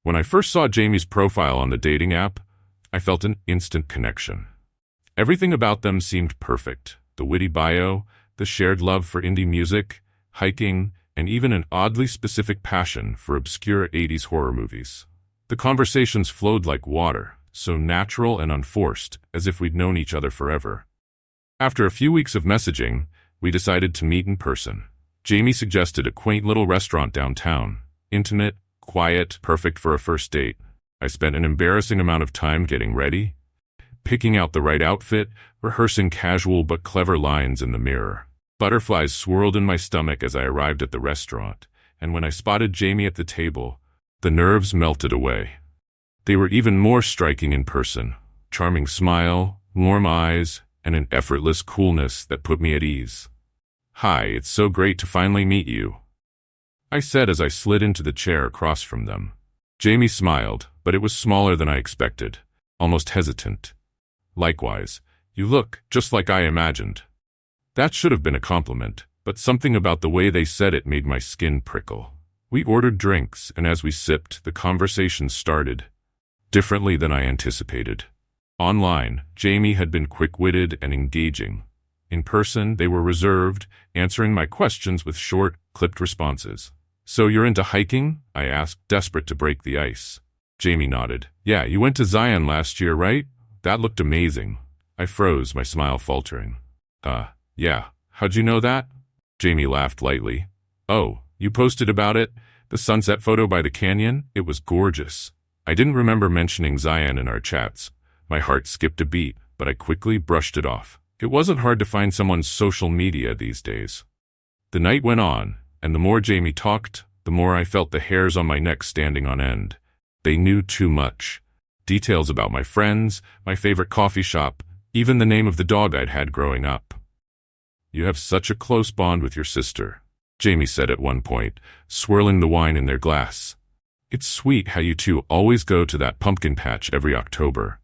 When I first saw Jamie's profile on the dating app, I felt an instant connection. Everything about them seemed perfect. The witty bio, the shared love for indie music, hiking, and even an oddly specific passion for obscure 80s horror movies. The conversations flowed like water, so natural and unforced, as if we'd known each other forever. After a few weeks of messaging, we decided to meet in person. Jamie suggested a quaint little restaurant downtown. Intimate, quiet, perfect for a first date. I spent an embarrassing amount of time getting ready, picking out the right outfit, rehearsing casual but clever lines in the mirror. Butterflies swirled in my stomach as I arrived at the restaurant, and when I spotted Jamie at the table, the nerves melted away. They were even more striking in person. Charming smile, warm eyes, and an effortless coolness that put me at ease. "Hi, it's so great to finally meet you," I said as I slid into the chair across from them. Jamie smiled, but it was smaller than I expected, almost hesitant. "Likewise, you look just like I imagined." That should have been a compliment, but something about the way they said it made my skin prickle. We ordered drinks, and as we sipped, the conversation started. Differently than I anticipated. Online, Jamie had been quick-witted and engaging. In person, they were reserved, answering my questions with short, clipped responses. "So you're into hiking?" I asked, desperate to break the ice. Jamie nodded. "Yeah, you went to Zion last year, right? That looked amazing." I froze, my smile faltering. Yeah. How'd you know that?" Jamie laughed lightly. "Oh, you posted about it? The sunset photo by the canyon? It was gorgeous." I didn't remember mentioning Zion in our chats. My heart skipped a beat, but I quickly brushed it off. It wasn't hard to find someone's social media these days. The night went on, and the more Jamie talked, the more I felt the hairs on my neck standing on end. They knew too much. Details about my friends, my favorite coffee shop, even the name of the dog I'd had growing up. "You have such a close bond with your sister," Jamie said at one point, swirling the wine in their glass. "It's sweet how you two always go to that pumpkin patch every October."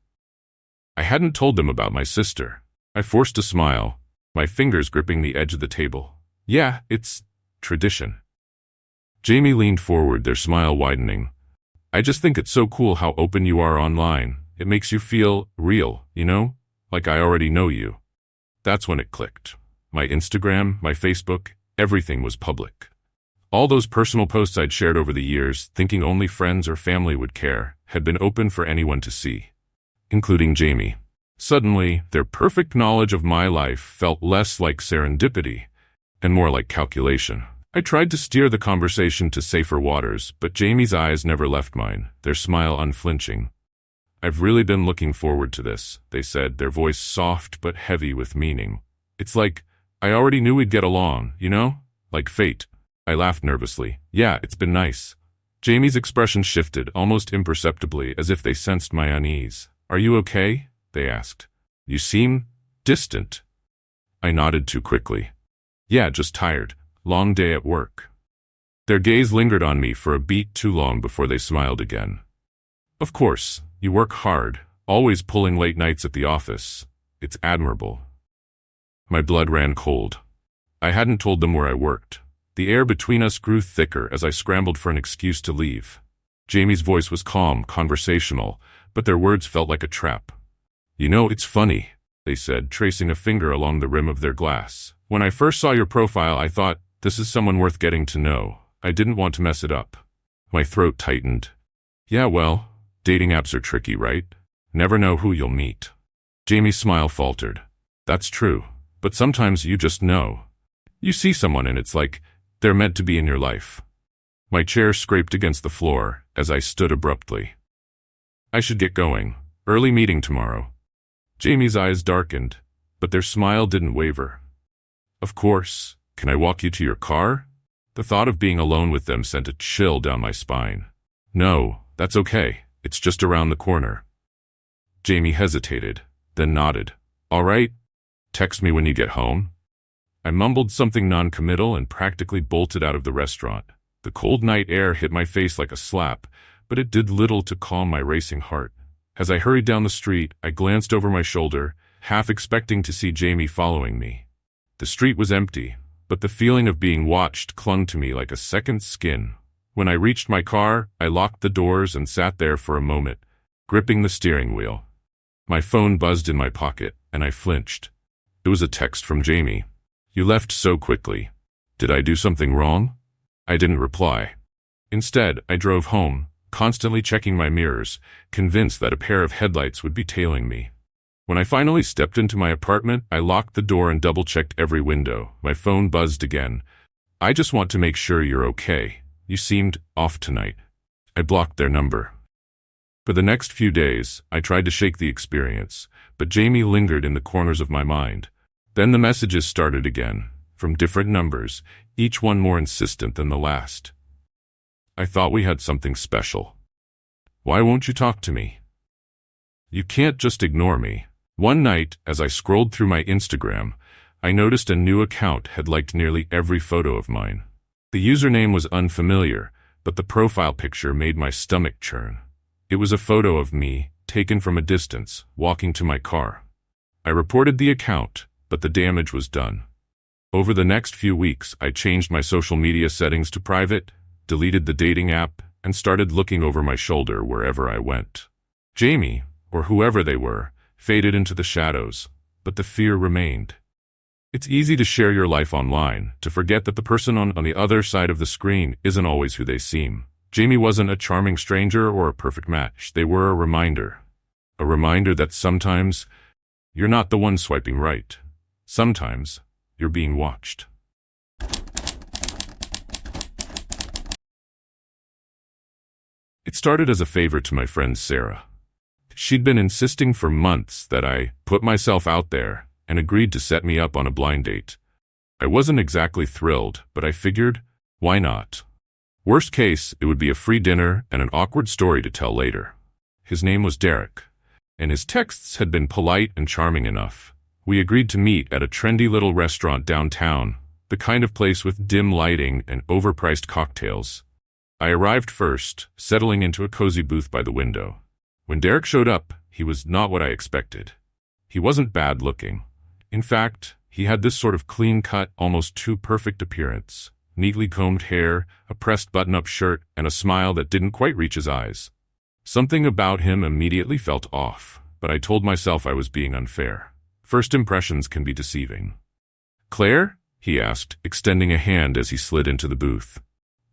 I hadn't told them about my sister. I forced a smile, my fingers gripping the edge of the table. "Yeah, it's tradition." Jamie leaned forward, their smile widening. "I just think it's so cool how open you are online. It makes you feel real, you know? Like I already know you." That's when it clicked. My Instagram, my Facebook, everything was public. All those personal posts I'd shared over the years, thinking only friends or family would care, had been open for anyone to see, including Jamie. Suddenly, their perfect knowledge of my life felt less like serendipity and more like calculation. I tried to steer the conversation to safer waters, but Jamie's eyes never left mine, their smile unflinching. "I've really been looking forward to this," they said, their voice soft but heavy with meaning. "It's like, I already knew we'd get along, you know? Like fate." I laughed nervously. "Yeah, it's been nice." Jamie's expression shifted, almost imperceptibly, as if they sensed my unease. "Are you okay?" they asked. "You seem distant." I nodded too quickly. "Yeah, just tired. Long day at work." Their gaze lingered on me for a beat too long before they smiled again. "Of course, you work hard, always pulling late nights at the office. It's admirable." My blood ran cold. I hadn't told them where I worked. The air between us grew thicker as I scrambled for an excuse to leave. Jamie's voice was calm, conversational, but their words felt like a trap. "You know, it's funny," they said, tracing a finger along the rim of their glass. "When I first saw your profile, I thought, this is someone worth getting to know. I didn't want to mess it up." My throat tightened. "Yeah, well, dating apps are tricky, right? Never know who you'll meet." Jamie's smile faltered. "That's true. But sometimes you just know. You see someone and it's like they're meant to be in your life." My chair scraped against the floor as I stood abruptly. "I should get going. Early meeting tomorrow." Jamie's eyes darkened, but their smile didn't waver. "Of course. Can I walk you to your car?" The thought of being alone with them sent a chill down my spine. "No, that's okay. It's just around the corner." Jamie hesitated, then nodded. "All right. Text me when you get home." I mumbled something non-committal and practically bolted out of the restaurant. The cold night air hit my face like a slap, but it did little to calm my racing heart. As I hurried down the street, I glanced over my shoulder, half expecting to see Jamie following me. The street was empty, but the feeling of being watched clung to me like a second skin. When I reached my car, I locked the doors and sat there for a moment, gripping the steering wheel. My phone buzzed in my pocket, and I flinched. It was a text from Jamie. "You left so quickly. Did I do something wrong?" I didn't reply. Instead, I drove home, constantly checking my mirrors, convinced that a pair of headlights would be tailing me. When I finally stepped into my apartment, I locked the door and double-checked every window. My phone buzzed again. "I just want to make sure you're okay. You seemed off tonight." I blocked their number. For the next few days, I tried to shake the experience, but Jamie lingered in the corners of my mind. Then the messages started again, from different numbers, each one more insistent than the last. I thought we had something special. "Why won't you talk to me? You can't just ignore me." One night, as I scrolled through my Instagram, I noticed a new account had liked nearly every photo of mine. The username was unfamiliar, but the profile picture made my stomach churn. It was a photo of me, taken from a distance, walking to my car. I reported the account, but the damage was done. Over the next few weeks, I changed my social media settings to private, deleted the dating app, and started looking over my shoulder wherever I went. Jamie, or whoever they were, faded into the shadows, but the fear remained. It's easy to share your life online, to forget that the person on the other side of the screen isn't always who they seem. Jamie wasn't a charming stranger or a perfect match. They were a reminder. A reminder that sometimes you're not the one swiping right. Sometimes you're being watched. It started as a favor to my friend Sarah. She'd been insisting for months that I put myself out there and agreed to set me up on a blind date. I wasn't exactly thrilled, but I figured, why not? Worst case, it would be a free dinner and an awkward story to tell later. His name was Derek, and his texts had been polite and charming enough. We agreed to meet at a trendy little restaurant downtown, the kind of place with dim lighting and overpriced cocktails. I arrived first, settling into a cozy booth by the window. When Derek showed up, he was not what I expected. He wasn't bad looking. In fact, he had this sort of clean-cut, almost too perfect appearance. Neatly combed hair, a pressed button-up shirt, and a smile that didn't quite reach his eyes. Something about him immediately felt off, but I told myself I was being unfair. First impressions can be deceiving. "Claire?" he asked, extending a hand as he slid into the booth.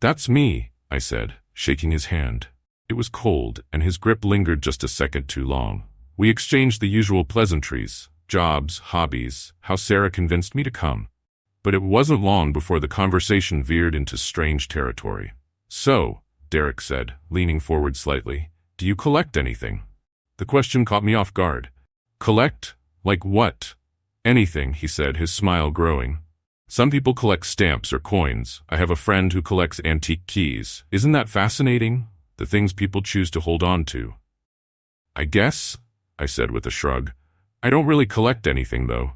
"That's me," I said, shaking his hand. It was cold, and his grip lingered just a second too long. We exchanged the usual pleasantries, jobs, hobbies, how Sarah convinced me to come. But it wasn't long before the conversation veered into strange territory. "So," Derek said, leaning forward slightly, "do you collect anything?" The question caught me off guard. "Collect? Like what?" "Anything," he said, his smile growing. "Some people collect stamps or coins. I have a friend who collects antique keys. Isn't that fascinating? The things people choose to hold on to." "I guess," I said with a shrug. "I don't really collect anything, though."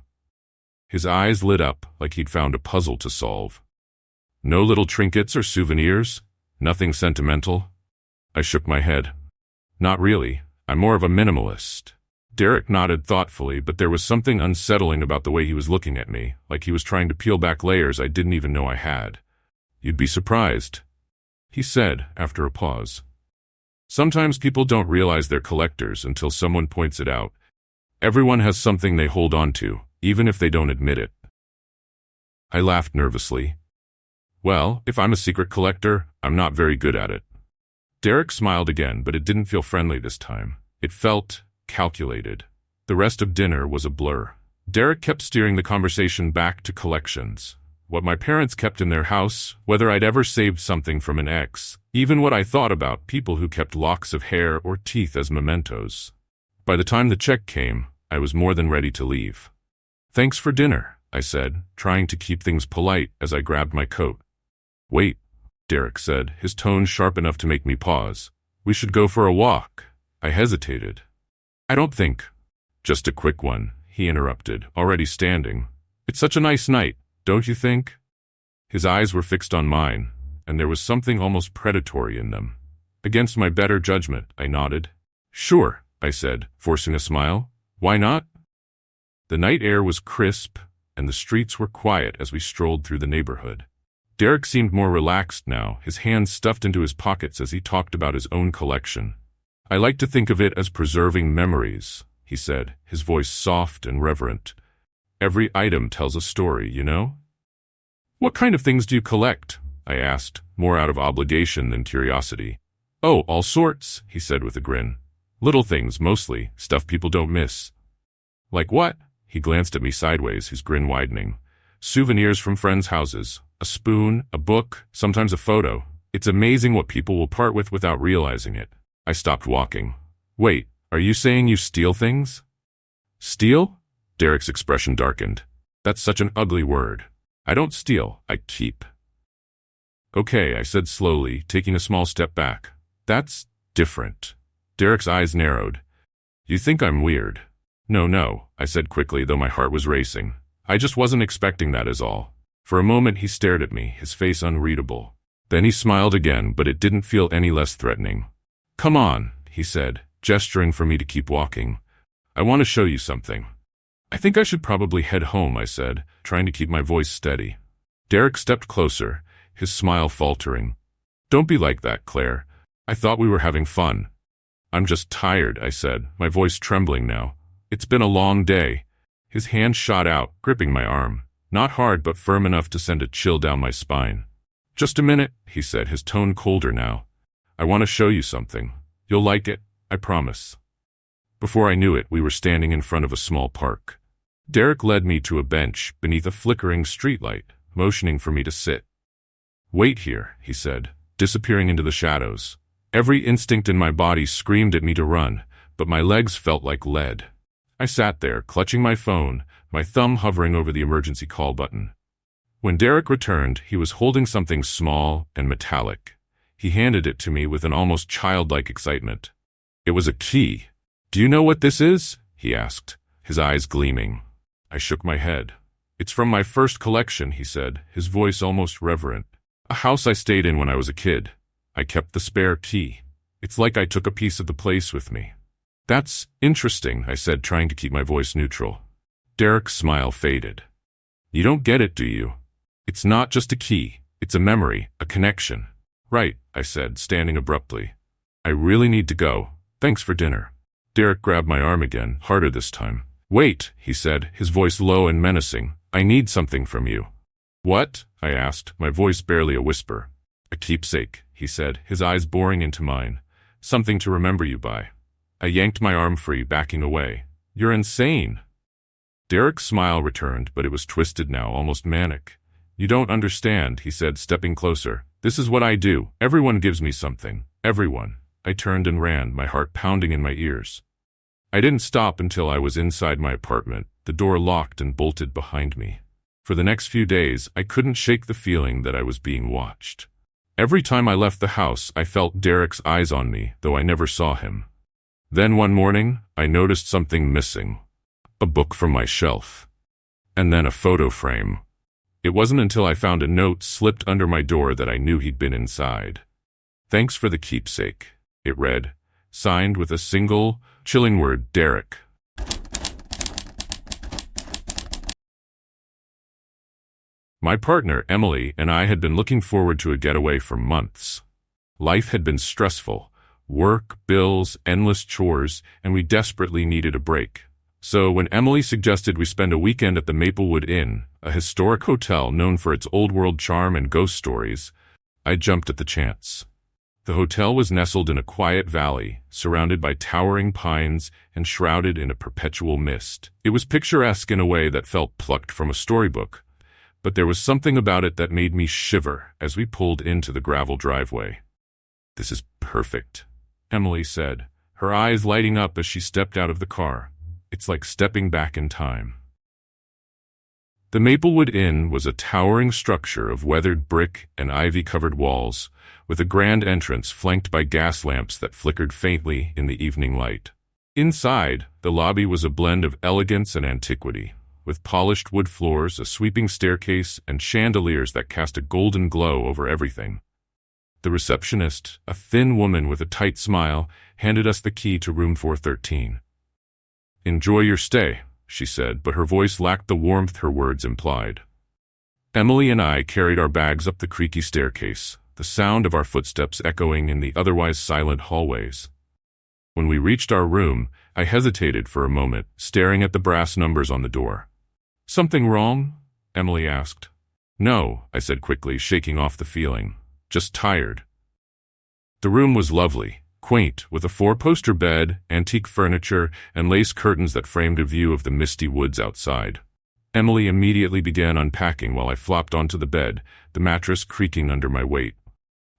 His eyes lit up like he'd found a puzzle to solve. "No little trinkets or souvenirs? Nothing sentimental?" I shook my head. "Not really. I'm more of a minimalist." Derek nodded thoughtfully, but there was something unsettling about the way he was looking at me, like he was trying to peel back layers I didn't even know I had. "You'd be surprised," he said after a pause. "Sometimes people don't realize they're collectors until someone points it out. Everyone has something they hold on to, even if they don't admit it." I laughed nervously. "Well, if I'm a secret collector, I'm not very good at it." Derek smiled again, but it didn't feel friendly this time. It felt calculated. The rest of dinner was a blur. Derek kept steering the conversation back to collections. What my parents kept in their house, whether I'd ever saved something from an ex, even what I thought about people who kept locks of hair or teeth as mementos. By the time the check came, I was more than ready to leave. "Thanks for dinner," I said, trying to keep things polite as I grabbed my coat. "Wait," Derek said, his tone sharp enough to make me pause. "We should go for a walk." I hesitated. "I don't think." "Just a quick one," he interrupted, already standing. "It's such a nice night, don't you think?" His eyes were fixed on mine, and there was something almost predatory in them. Against my better judgment, I nodded. "Sure," I said, forcing a smile. "Why not?" The night air was crisp, and the streets were quiet as we strolled through the neighborhood. Derek seemed more relaxed now, his hands stuffed into his pockets as he talked about his own collection. "I like to think of it as preserving memories," he said, his voice soft and reverent. "Every item tells a story, you know?" "What kind of things do you collect?" I asked, more out of obligation than curiosity. "Oh, all sorts," he said with a grin. "Little things, mostly, stuff people don't miss." "Like what?" He glanced at me sideways, his grin widening. "Souvenirs from friends' houses. A spoon, a book, sometimes a photo. It's amazing what people will part with without realizing it." I stopped walking. "Wait, are you saying you steal things?" "Steal?" Derek's expression darkened. "That's such an ugly word. I don't steal, I keep." "Okay," I said slowly, taking a small step back. "That's different." Derek's eyes narrowed. "You think I'm weird?" No, I said quickly, though my heart was racing. "I just wasn't expecting that is all." For a moment he stared at me, his face unreadable. Then he smiled again, but it didn't feel any less threatening. "Come on," he said, gesturing for me to keep walking. "I want to show you something." "I think I should probably head home," I said, trying to keep my voice steady. Derek stepped closer, his smile faltering. "Don't be like that, Claire. I thought we were having fun." "I'm just tired," I said, my voice trembling now. "It's been a long day." His hand shot out, gripping my arm. Not hard, but firm enough to send a chill down my spine. "Just a minute," he said, his tone colder now. "I want to show you something. You'll like it, I promise." Before I knew it, we were standing in front of a small park. Derek led me to a bench beneath a flickering streetlight, motioning for me to sit. "Wait here," he said, disappearing into the shadows. Every instinct in my body screamed at me to run, but my legs felt like lead. I sat there, clutching my phone, my thumb hovering over the emergency call button. When Derek returned, he was holding something small and metallic. He handed it to me with an almost childlike excitement. It was a key. "Do you know what this is?" he asked, his eyes gleaming. I shook my head. "It's from my first collection," he said, his voice almost reverent. "A house I stayed in when I was a kid. I kept the spare key. It's like I took a piece of the place with me." "That's interesting," I said, trying to keep my voice neutral. Derek's smile faded. "You don't get it, do you? It's not just a key. It's a memory, a connection." "Right," I said, standing abruptly. "I really need to go. Thanks for dinner." Derek grabbed my arm again, harder this time. "Wait," he said, his voice low and menacing. "I need something from you." "What?" I asked, my voice barely a whisper. "A keepsake," he said, his eyes boring into mine. "Something to remember you by." I yanked my arm free, backing away. "You're insane." Derek's smile returned, but it was twisted now, almost manic. "You don't understand," he said, stepping closer. "This is what I do. Everyone gives me something. Everyone." I turned and ran, my heart pounding in my ears. I didn't stop until I was inside my apartment, the door locked and bolted behind me. For the next few days, I couldn't shake the feeling that I was being watched. Every time I left the house, I felt Derek's eyes on me, though I never saw him. Then one morning, I noticed something missing. A book from my shelf. And then a photo frame. It wasn't until I found a note slipped under my door that I knew he'd been inside. "Thanks for the keepsake," it read, signed with a single, chilling word, Derek. My partner, Emily, and I had been looking forward to a getaway for months. Life had been stressful. Work, bills, endless chores, and we desperately needed a break. So when Emily suggested we spend a weekend at the Maplewood Inn, a historic hotel known for its old-world charm and ghost stories, I jumped at the chance. The hotel was nestled in a quiet valley, surrounded by towering pines and shrouded in a perpetual mist. It was picturesque in a way that felt plucked from a storybook, but there was something about it that made me shiver as we pulled into the gravel driveway. "This is perfect," Emily said, her eyes lighting up as she stepped out of the car. "It's like stepping back in time." The Maplewood Inn was a towering structure of weathered brick and ivy-covered walls, with a grand entrance flanked by gas lamps that flickered faintly in the evening light. Inside, the lobby was a blend of elegance and antiquity, with polished wood floors, a sweeping staircase, and chandeliers that cast a golden glow over everything. The receptionist, a thin woman with a tight smile, handed us the key to room 413. "Enjoy your stay," she said, but her voice lacked the warmth her words implied. Emily and I carried our bags up the creaky staircase, the sound of our footsteps echoing in the otherwise silent hallways. When we reached our room, I hesitated for a moment, staring at the brass numbers on the door. "Something wrong?" Emily asked. "No," I said quickly, shaking off the feeling. "Just tired." The room was lovely, quaint, with a four-poster bed, antique furniture, and lace curtains that framed a view of the misty woods outside. Emily immediately began unpacking while I flopped onto the bed, the mattress creaking under my weight.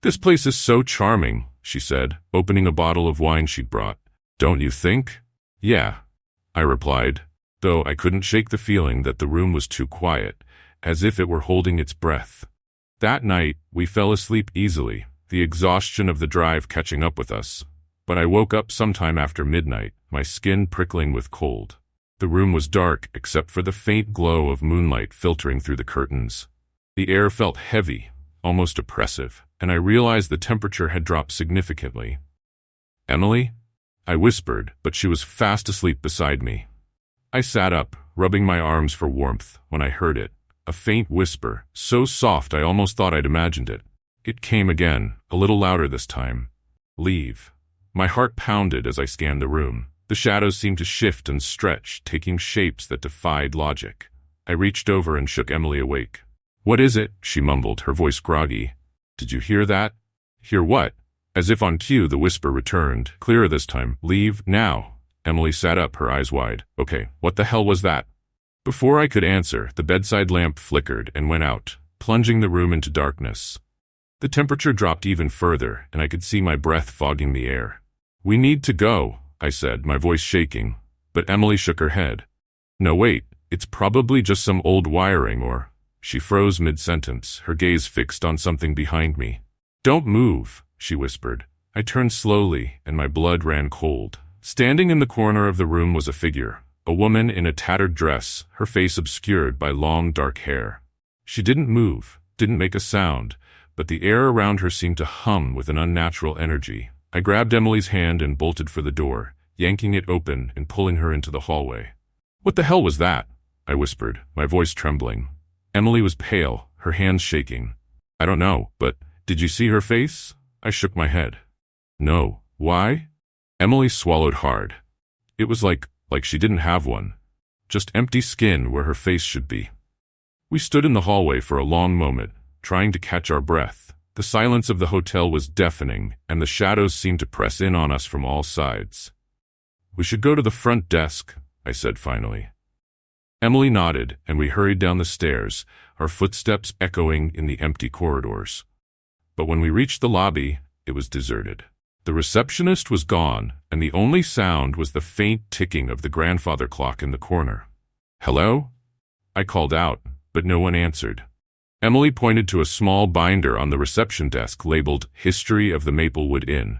"This place is so charming," she said, opening a bottle of wine she'd brought. "Don't you think?" "Yeah," I replied, though I couldn't shake the feeling that the room was too quiet, as if it were holding its breath. That night, we fell asleep easily, the exhaustion of the drive catching up with us. But I woke up sometime after midnight, my skin prickling with cold. The room was dark except for the faint glow of moonlight filtering through the curtains. The air felt heavy, almost oppressive, and I realized the temperature had dropped significantly. "Emily?" I whispered, but she was fast asleep beside me. I sat up, rubbing my arms for warmth, when I heard it, a faint whisper, so soft I almost thought I'd imagined it. It came again, a little louder this time. "Leave." My heart pounded as I scanned the room. The shadows seemed to shift and stretch, taking shapes that defied logic. I reached over and shook Emily awake. "What is it?" she mumbled, her voice groggy. "Did you hear that?" "Hear what?" As if on cue, the whisper returned, clearer this time. "Leave, now." Emily sat up, her eyes wide. "Okay, what the hell was that?" Before I could answer, the bedside lamp flickered and went out, plunging the room into darkness. The temperature dropped even further, and I could see my breath fogging the air. "We need to go," I said, my voice shaking, but Emily shook her head. "No, wait, it's probably just some old wiring or—" She froze mid-sentence, her gaze fixed on something behind me. "Don't move," she whispered. I turned slowly, and my blood ran cold. Standing in the corner of the room was a figure, a woman in a tattered dress, her face obscured by long dark hair. She didn't move, didn't make a sound, but the air around her seemed to hum with an unnatural energy. I grabbed Emily's hand and bolted for the door, yanking it open and pulling her into the hallway. "What the hell was that?" I whispered, my voice trembling. Emily was pale, her hands shaking. "I don't know, but did you see her face?" I shook my head. "No. Why?" Emily swallowed hard. It was like she didn't have one. Just empty skin where her face should be. We stood in the hallway for a long moment, trying to catch our breath. The silence of the hotel was deafening, and the shadows seemed to press in on us from all sides. "We should go to the front desk," I said finally. Emily nodded, and we hurried down the stairs, our footsteps echoing in the empty corridors. But when we reached the lobby, it was deserted. The receptionist was gone, and the only sound was the faint ticking of the grandfather clock in the corner. "Hello?" I called out, but no one answered. Emily pointed to a small binder on the reception desk labeled History of the Maplewood Inn.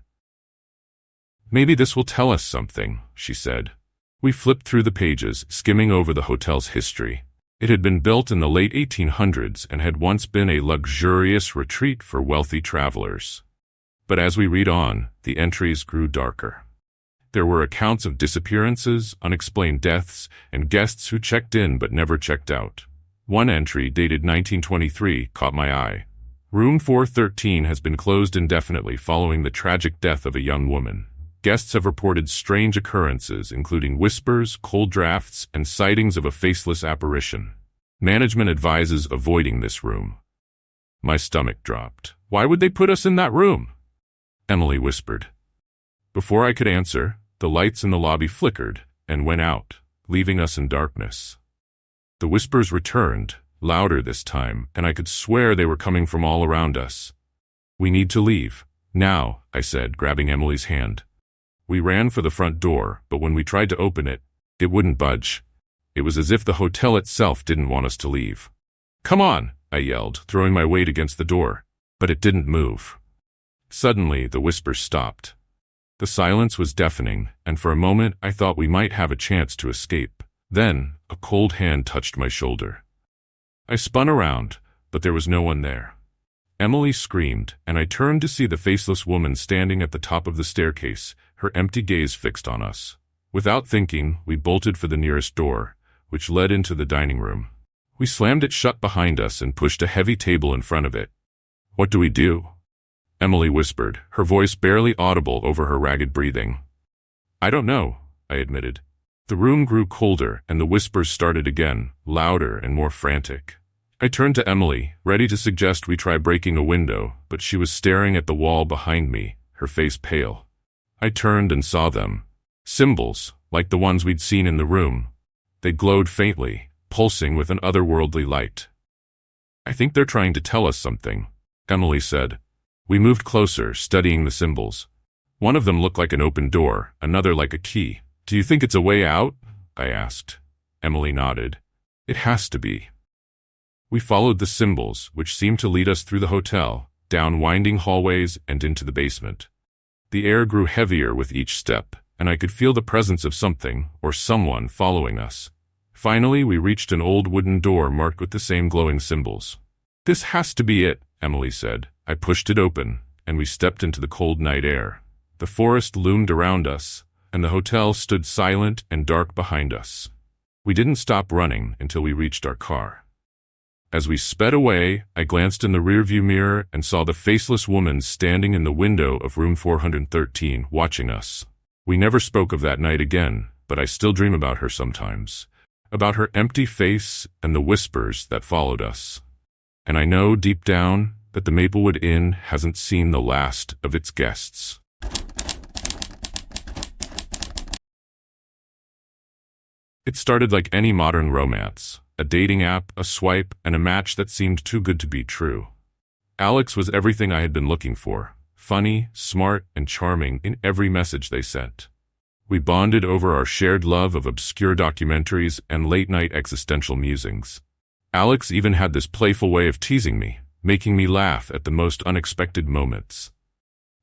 "Maybe this will tell us something," she said. We flipped through the pages, skimming over the hotel's history. It had been built in the late 1800s and had once been a luxurious retreat for wealthy travelers. But as we read on, the entries grew darker. There were accounts of disappearances, unexplained deaths, and guests who checked in but never checked out. One entry, dated 1923, caught my eye. "Room 413 has been closed indefinitely following the tragic death of a young woman. Guests have reported strange occurrences, including whispers, cold drafts, and sightings of a faceless apparition. Management advises avoiding this room." My stomach dropped. "Why would they put us in that room?" Emily whispered. Before I could answer, the lights in the lobby flickered and went out, leaving us in darkness. The whispers returned, louder this time, and I could swear they were coming from all around us. "We need to leave. Now," I said, grabbing Emily's hand. We ran for the front door, but when we tried to open it, it wouldn't budge. It was as if the hotel itself didn't want us to leave. "Come on," I yelled, throwing my weight against the door. But it didn't move. Suddenly, the whispers stopped. The silence was deafening, and for a moment I thought we might have a chance to escape. Then, a cold hand touched my shoulder. I spun around, but there was no one there. Emily screamed, and I turned to see the faceless woman standing at the top of the staircase, her empty gaze fixed on us. Without thinking, we bolted for the nearest door, which led into the dining room. We slammed it shut behind us and pushed a heavy table in front of it. "What do we do?" Emily whispered, her voice barely audible over her ragged breathing. "I don't know," I admitted. The room grew colder, and the whispers started again, louder and more frantic. I turned to Emily, ready to suggest we try breaking a window, but she was staring at the wall behind me, her face pale. I turned and saw them. Symbols, like the ones we'd seen in the room. They glowed faintly, pulsing with an otherworldly light. "I think they're trying to tell us something," Emily said. We moved closer, studying the symbols. One of them looked like an open door, another like a key. "Do you think it's a way out?" I asked. Emily nodded. "It has to be." We followed the symbols, which seemed to lead us through the hotel, down winding hallways and into the basement. The air grew heavier with each step, and I could feel the presence of something, or someone, following us. Finally, we reached an old wooden door marked with the same glowing symbols. "This has to be it," Emily said. I pushed it open, and we stepped into the cold night air. The forest loomed around us, and the hotel stood silent and dark behind us. We didn't stop running until we reached our car. As we sped away, I glanced in the rearview mirror and saw the faceless woman standing in the window of room 413, watching us. We never spoke of that night again, but I still dream about her sometimes. About her empty face and the whispers that followed us. And I know deep down that the Maplewood Inn hasn't seen the last of its guests. It started like any modern romance. A dating app, a swipe, and a match that seemed too good to be true. Alex was everything I had been looking for. Funny, smart, and charming in every message they sent. We bonded over our shared love of obscure documentaries and late-night existential musings. Alex even had this playful way of teasing me, making me laugh at the most unexpected moments.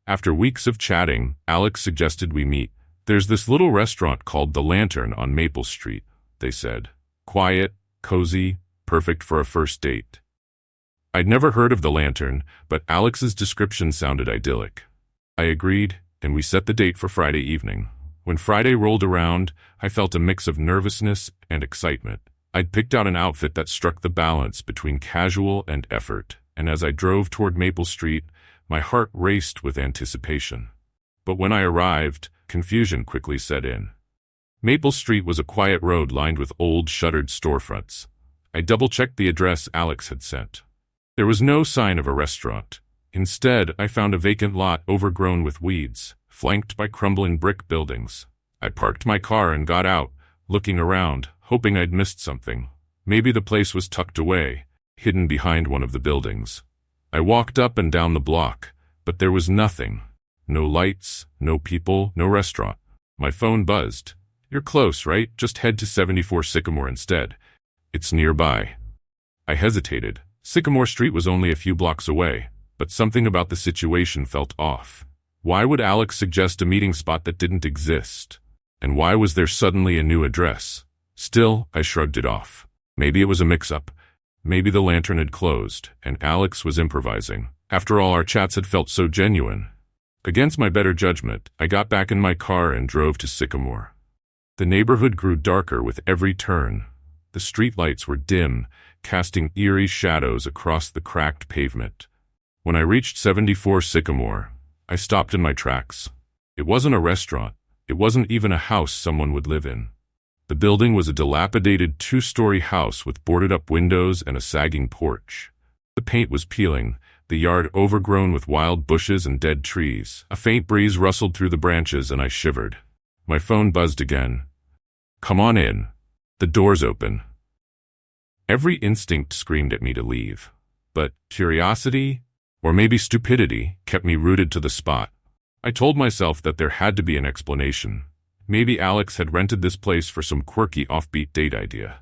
After weeks of chatting, Alex suggested we meet. "There's this little restaurant called The Lantern on Maple Street," they said. "Quiet, cozy, perfect for a first date." I'd never heard of The Lantern, but Alex's description sounded idyllic. I agreed, and we set the date for Friday evening. When Friday rolled around, I felt a mix of nervousness and excitement. I'd picked out an outfit that struck the balance between casual and effort, and as I drove toward Maple Street, my heart raced with anticipation. But when I arrived, confusion quickly set in. Maple Street was a quiet road lined with old, shuttered storefronts. I double-checked the address Alex had sent. There was no sign of a restaurant. Instead, I found a vacant lot overgrown with weeds, flanked by crumbling brick buildings. I parked my car and got out, looking around, hoping I'd missed something. Maybe the place was tucked away, hidden behind one of the buildings. I walked up and down the block, but there was nothing. No lights, no people, no restaurant. My phone buzzed. "You're close, right? Just head to 74 Sycamore instead. It's nearby." I hesitated. Sycamore Street was only a few blocks away, but something about the situation felt off. Why would Alex suggest a meeting spot that didn't exist? And why was there suddenly a new address? Still, I shrugged it off. Maybe it was a mix-up. Maybe the Lantern had closed, and Alex was improvising. After all, our chats had felt so genuine. Against my better judgment, I got back in my car and drove to Sycamore. The neighborhood grew darker with every turn. The streetlights were dim, casting eerie shadows across the cracked pavement. When I reached 74 Sycamore, I stopped in my tracks. It wasn't a restaurant. It wasn't even a house someone would live in. The building was a dilapidated two-story house with boarded-up windows and a sagging porch. The paint was peeling, the yard overgrown with wild bushes and dead trees. A faint breeze rustled through the branches and I shivered. My phone buzzed again. "Come on in. The door's open." Every instinct screamed at me to leave. But curiosity, or maybe stupidity, kept me rooted to the spot. I told myself that there had to be an explanation. Maybe Alex had rented this place for some quirky offbeat date idea.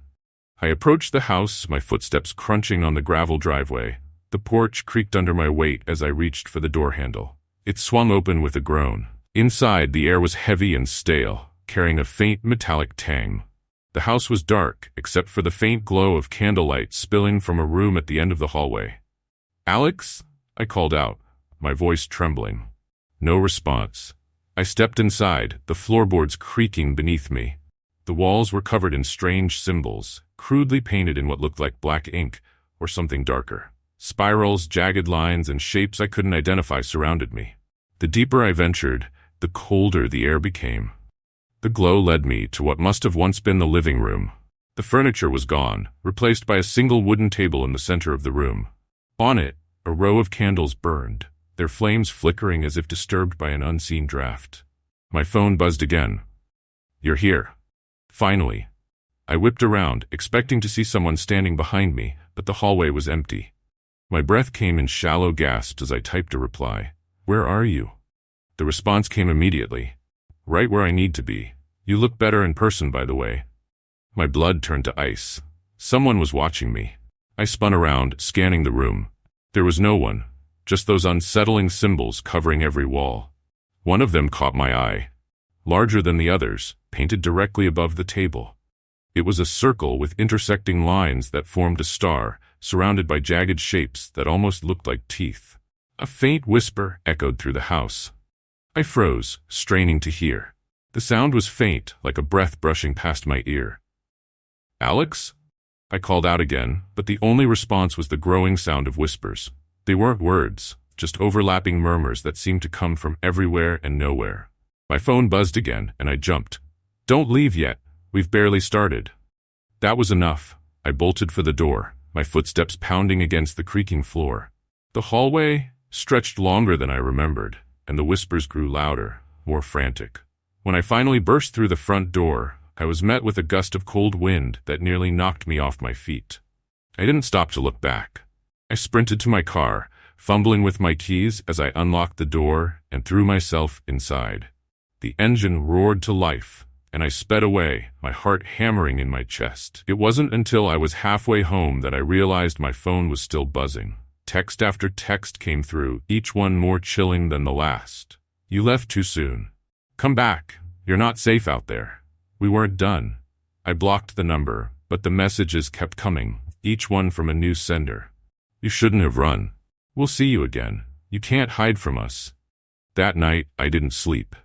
I approached the house, my footsteps crunching on the gravel driveway. The porch creaked under my weight as I reached for the door handle. It swung open with a groan. Inside, the air was heavy and stale, carrying a faint metallic tang. The house was dark, except for the faint glow of candlelight spilling from a room at the end of the hallway. "Alex?" I called out, my voice trembling. No response. I stepped inside, the floorboards creaking beneath me. The walls were covered in strange symbols, crudely painted in what looked like black ink or something darker. Spirals, jagged lines, and shapes I couldn't identify surrounded me. The deeper I ventured, the colder the air became. The glow led me to what must have once been the living room. The furniture was gone, replaced by a single wooden table in the center of the room. On it, a row of candles burned, their flames flickering as if disturbed by an unseen draft. My phone buzzed again. "You're here." Finally. I whipped around, expecting to see someone standing behind me, but the hallway was empty. My breath came in shallow gasps as I typed a reply. "Where are you?" The response came immediately. "Right where I need to be. You look better in person, by the way." My blood turned to ice. Someone was watching me. I spun around, scanning the room. There was no one, just those unsettling symbols covering every wall. One of them caught my eye. Larger than the others, painted directly above the table. It was a circle with intersecting lines that formed a star, surrounded by jagged shapes that almost looked like teeth. A faint whisper echoed through the house. I froze, straining to hear. The sound was faint, like a breath brushing past my ear. "Alex?" I called out again, but the only response was the growing sound of whispers. They weren't words, just overlapping murmurs that seemed to come from everywhere and nowhere. My phone buzzed again, and I jumped. "Don't leave yet. We've barely started." That was enough. I bolted for the door, my footsteps pounding against the creaking floor. The hallway stretched longer than I remembered, and the whispers grew louder, more frantic. When I finally burst through the front door, I was met with a gust of cold wind that nearly knocked me off my feet. I didn't stop to look back. I sprinted to my car, fumbling with my keys as I unlocked the door and threw myself inside. The engine roared to life, and I sped away, my heart hammering in my chest. It wasn't until I was halfway home that I realized my phone was still buzzing. Text after text came through, each one more chilling than the last. "You left too soon. Come back. You're not safe out there." We weren't done. I blocked the number, but the messages kept coming, each one from a new sender. "You shouldn't have run. We'll see you again. You can't hide from us." That night, I didn't sleep.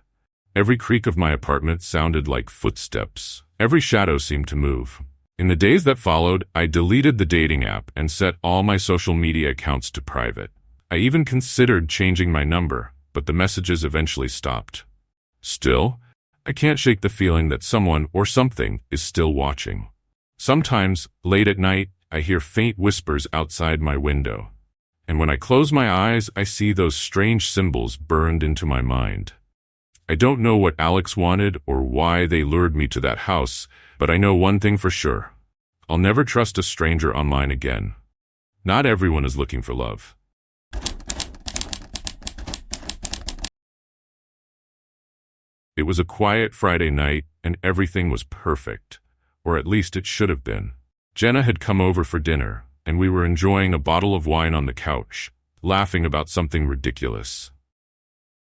Every creak of my apartment sounded like footsteps. Every shadow seemed to move. In the days that followed, I deleted the dating app and set all my social media accounts to private. I even considered changing my number, but the messages eventually stopped. Still, I can't shake the feeling that someone or something is still watching. Sometimes, late at night, I hear faint whispers outside my window. And when I close my eyes, I see those strange symbols burned into my mind. I don't know what Alex wanted or why they lured me to that house, but I know one thing for sure. I'll never trust a stranger online again. Not everyone is looking for love. It was a quiet Friday night, and everything was perfect. Or at least it should have been. Jenna had come over for dinner, and we were enjoying a bottle of wine on the couch, laughing about something ridiculous.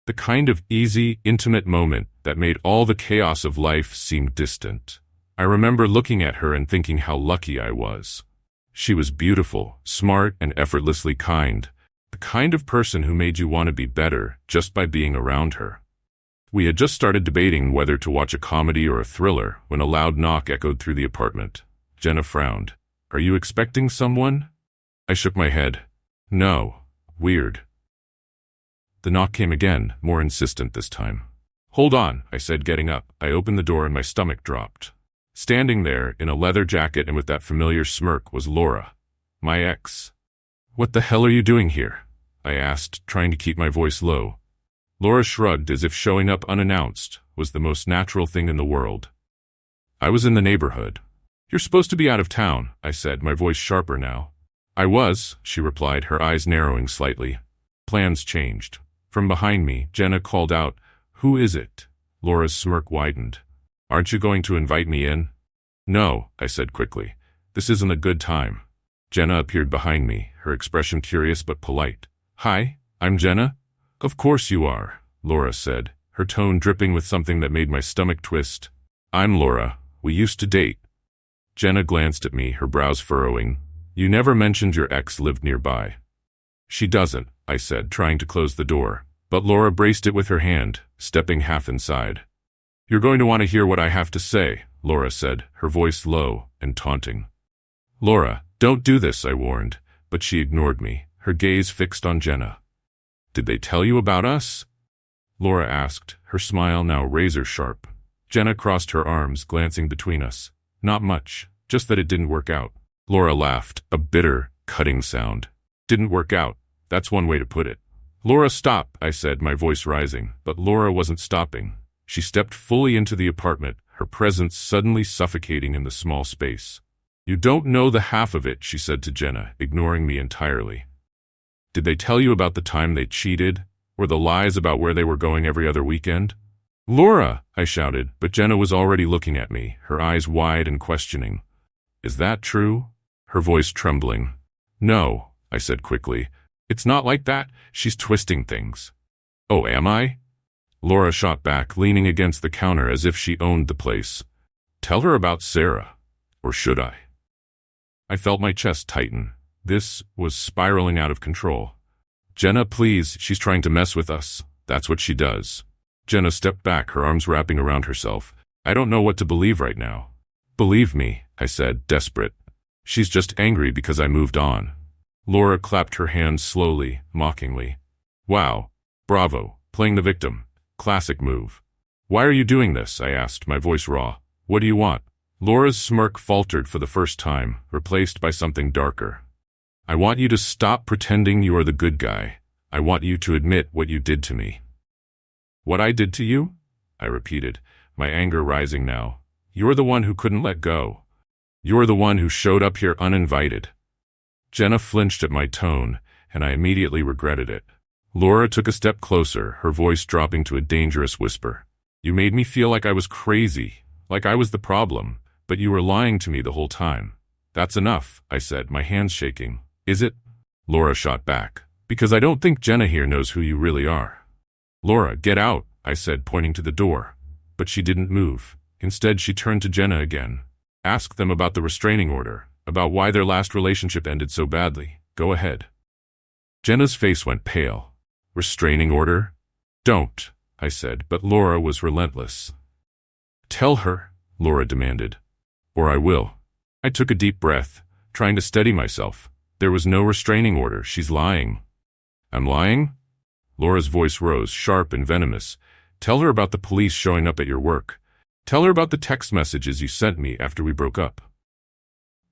The kind of easy, intimate moment that made all the chaos of life seem distant. I remember looking at her and thinking how lucky I was. She was beautiful, smart, and effortlessly kind, the kind of person who made you want to be better just by being around her. We had just started debating whether to watch a comedy or a thriller when a loud knock echoed through the apartment. Jenna frowned. "Are you expecting someone?" I shook my head. "No. Weird." The knock came again, more insistent this time. "Hold on," I said, getting up. I opened the door and my stomach dropped. Standing there, in a leather jacket and with that familiar smirk, was Laura, my ex. "What the hell are you doing here?" I asked, trying to keep my voice low. Laura shrugged as if showing up unannounced was the most natural thing in the world. "I was in the neighborhood." "You're supposed to be out of town," I said, my voice sharper now. "I was," she replied, her eyes narrowing slightly. Plans changed. From behind me, Jenna called out, "Who is it?" Laura's smirk widened. "Aren't you going to invite me in?" "No," I said quickly. "This isn't a good time." Jenna appeared behind me, her expression curious but polite. "Hi, I'm Jenna." "Of course you are," Laura said, her tone dripping with something that made my stomach twist. "I'm Laura. We used to date." Jenna glanced at me, her brows furrowing. "You never mentioned your ex lived nearby." "She doesn't," I said, trying to close the door. But Laura braced it with her hand, stepping half inside. "You're going to want to hear what I have to say," Laura said, her voice low and taunting. Laura, don't do this, I warned, but she ignored me, her gaze fixed on Jenna. Did they tell you about us? Laura asked, her smile now razor-sharp. Jenna crossed her arms, glancing between us. Not much, just that it didn't work out. Laura laughed, a bitter, cutting sound. Didn't work out, that's one way to put it. Laura, stop, I said, my voice rising, but Laura wasn't stopping. She stepped fully into the apartment, her presence suddenly suffocating in the small space. You don't know the half of it, she said to Jenna, ignoring me entirely. Did they tell you about the time they cheated, or the lies about where they were going every other weekend? Laura, I shouted, but Jenna was already looking at me, her eyes wide and questioning. Is that true? Her voice trembling. No, I said quickly. It's not like that. She's twisting things. Oh, am I? Laura shot back, leaning against the counter as if she owned the place. Tell her about Sarah. Or should I? I felt my chest tighten. This was spiraling out of control. Jenna, please, she's trying to mess with us. That's what she does. Jenna stepped back, her arms wrapping around herself. I don't know what to believe right now. Believe me, I said, desperate. She's just angry because I moved on. Laura clapped her hands slowly, mockingly. Wow, bravo, playing the victim. Classic move. Why are you doing this? I asked, my voice raw. What do you want? Laura's smirk faltered for the first time, replaced by something darker. I want you to stop pretending you are the good guy. I want you to admit what you did to me. What I did to you? I repeated, my anger rising now. You're the one who couldn't let go. You're the one who showed up here uninvited. Jenna flinched at my tone, and I immediately regretted it. Laura took a step closer, her voice dropping to a dangerous whisper. You made me feel like I was crazy, like I was the problem, but you were lying to me the whole time. That's enough, I said, my hands shaking. Is it? Laura shot back. Because I don't think Jenna here knows who you really are. Laura, get out, I said, pointing to the door. But she didn't move. Instead, she turned to Jenna again. Ask them about the restraining order, about why their last relationship ended so badly. Go ahead. Jenna's face went pale. Restraining order? Don't, I said, but Laura was relentless. Tell her, Laura demanded. Or I will. I took a deep breath, trying to steady myself. There was no restraining order. She's lying. I'm lying? Laura's voice rose, sharp and venomous. Tell her about the police showing up at your work. Tell her about the text messages you sent me after we broke up.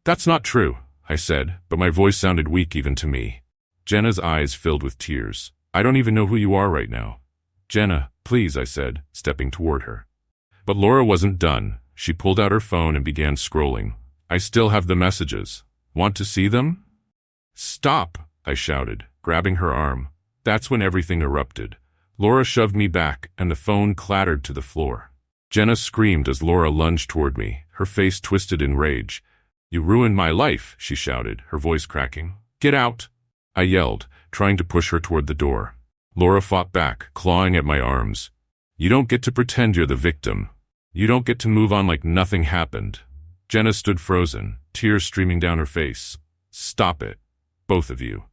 That's not true, I said, but my voice sounded weak even to me. Jenna's eyes filled with tears. I don't even know who you are right now. Jenna, please, I said, stepping toward her. But Laura wasn't done. She pulled out her phone and began scrolling. I still have the messages. Want to see them? Stop, I shouted, grabbing her arm. That's when everything erupted. Laura shoved me back, and the phone clattered to the floor. Jenna screamed as Laura lunged toward me, her face twisted in rage. You ruined my life, she shouted, her voice cracking. Get out! I yelled, trying to push her toward the door. Laura fought back, clawing at my arms. You don't get to pretend you're the victim. You don't get to move on like nothing happened. Jenna stood frozen, tears streaming down her face. Stop it, both of you.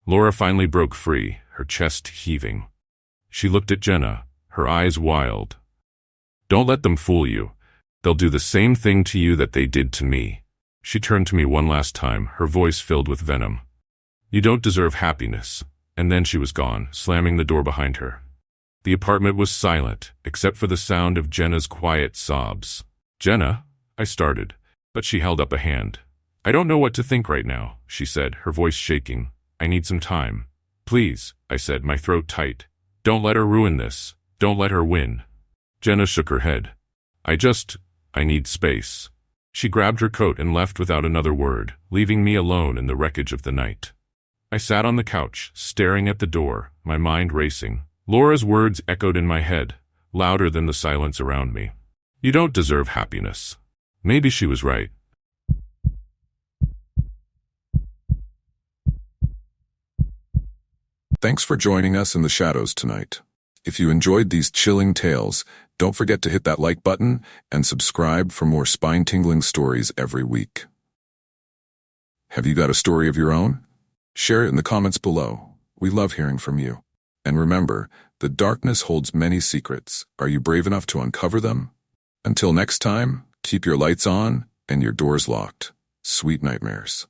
Laura finally broke free, her chest heaving. She looked at Jenna, her eyes wild. Don't let them fool you. They'll do the same thing to you that they did to me. She turned to me one last time, her voice filled with venom. You don't deserve happiness. And then she was gone, slamming the door behind her. The apartment was silent, except for the sound of Jenna's quiet sobs. Jenna, I started, but she held up a hand. I don't know what to think right now, she said, her voice shaking. I need some time. Please, I said, my throat tight. Don't let her ruin this. Don't let her win. Jenna shook her head. I need space. She grabbed her coat and left without another word, leaving me alone in the wreckage of the night. I sat on the couch, staring at the door, my mind racing. Laura's words echoed in my head, louder than the silence around me. You don't deserve happiness. Maybe she was right. Thanks for joining us in the shadows tonight. If you enjoyed these chilling tales, don't forget to hit that like button and subscribe for more spine-tingling stories every week. Have you got a story of your own? Share it in the comments below. We love hearing from you. And remember, the darkness holds many secrets. Are you brave enough to uncover them? Until next time, Keep your lights on and your doors locked. Sweet nightmares.